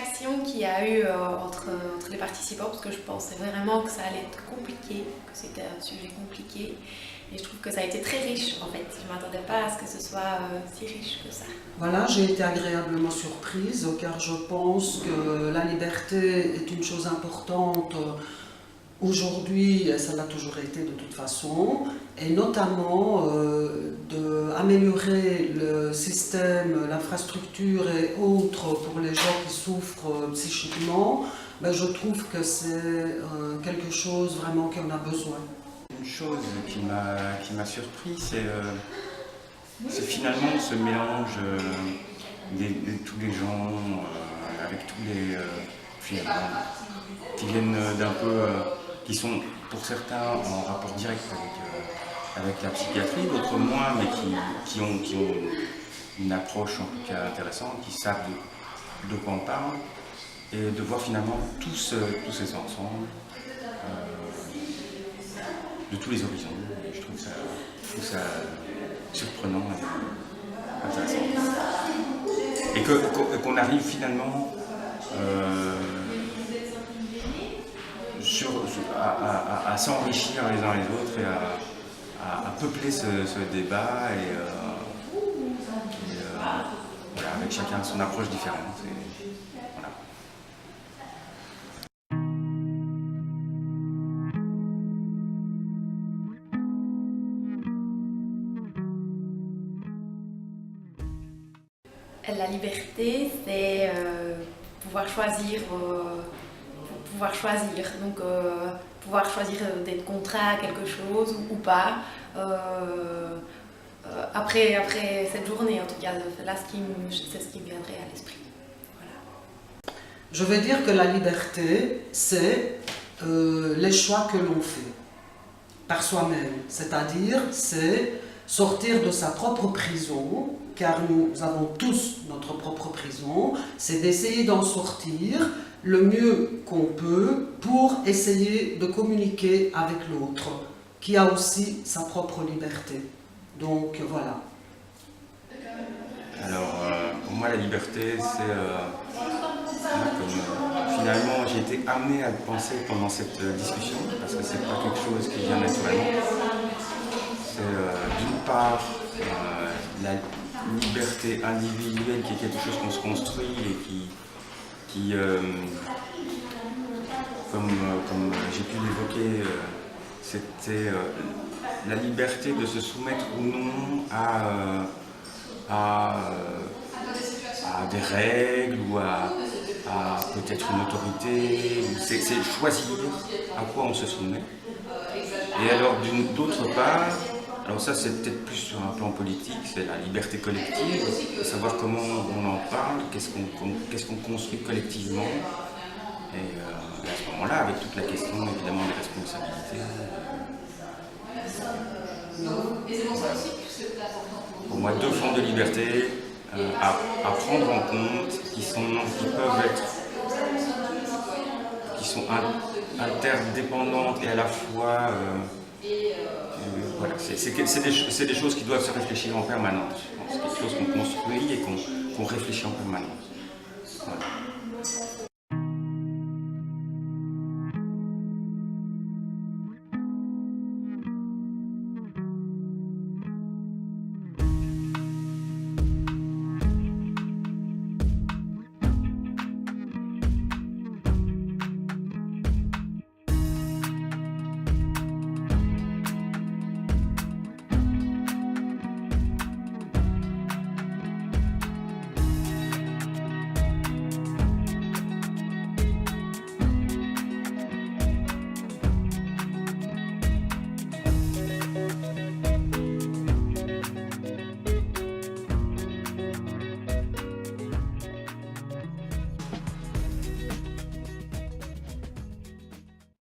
réaction qu'il y a eu entre les participants, parce que je pensais vraiment que ça allait être compliqué, que c'était un sujet compliqué. Et je trouve que ça a été très riche en fait. Je ne m'attendais pas à ce que ce soit si riche que ça. Voilà, j'ai été agréablement surprise car je pense que la liberté est une chose importante aujourd'hui, ça l'a toujours été de toute façon, et notamment d'améliorer le système, l'infrastructure et autres pour les gens qui souffrent psychiquement. Ben, je trouve que c'est quelque chose vraiment qu'on a besoin. Une chose qui m'a surpris, c'est finalement ce mélange de tous les gens, avec tous les qui viennent d'un peu, qui sont pour certains en rapport direct avec la psychiatrie, d'autres moins, mais qui ont une approche en tout cas intéressante, qui savent de quoi on parle, et de voir finalement tous ces ensembles. De tous les horizons. Je trouve ça surprenant et intéressant. Et qu'on arrive finalement à s'enrichir les uns les autres et à peupler ce débat voilà, avec chacun son approche différente. Voilà. La liberté, c'est pouvoir choisir. Donc pouvoir choisir d'être contraint à quelque chose ou pas. Après cette journée, en tout cas, là, c'est ce qui me viendrait à l'esprit. Voilà. Je veux dire que la liberté, c'est les choix que l'on fait par soi-même. C'est-à-dire, c'est sortir de sa propre prison, car nous avons tous notre propre prison, c'est d'essayer d'en sortir le mieux qu'on peut pour essayer de communiquer avec l'autre, qui a aussi sa propre liberté. Donc voilà. Alors, pour moi, la liberté, c'est finalement, j'ai été amené à le penser pendant cette discussion, parce que c'est pas quelque chose qui vient naturellement. C'est d'une part la liberté individuelle qui est quelque chose qu'on se construit et qui comme j'ai pu l'évoquer, c'était la liberté de se soumettre ou non à des règles ou à peut-être une autorité. C'est choisir à quoi on se soumet. Et alors d'autre part, alors ça c'est peut-être plus sur un plan politique, c'est la liberté collective, de savoir comment on en parle, qu'est-ce qu'on construit collectivement. Et à ce moment-là, avec toute la question évidemment des responsabilités. Pour moi, deux formes de liberté à prendre en compte qui sont interdépendantes et à la fois voilà, c'est des choses qui doivent se réfléchir en permanence. C'est quelque chose qu'on construit et qu'on réfléchit en permanence. Voilà.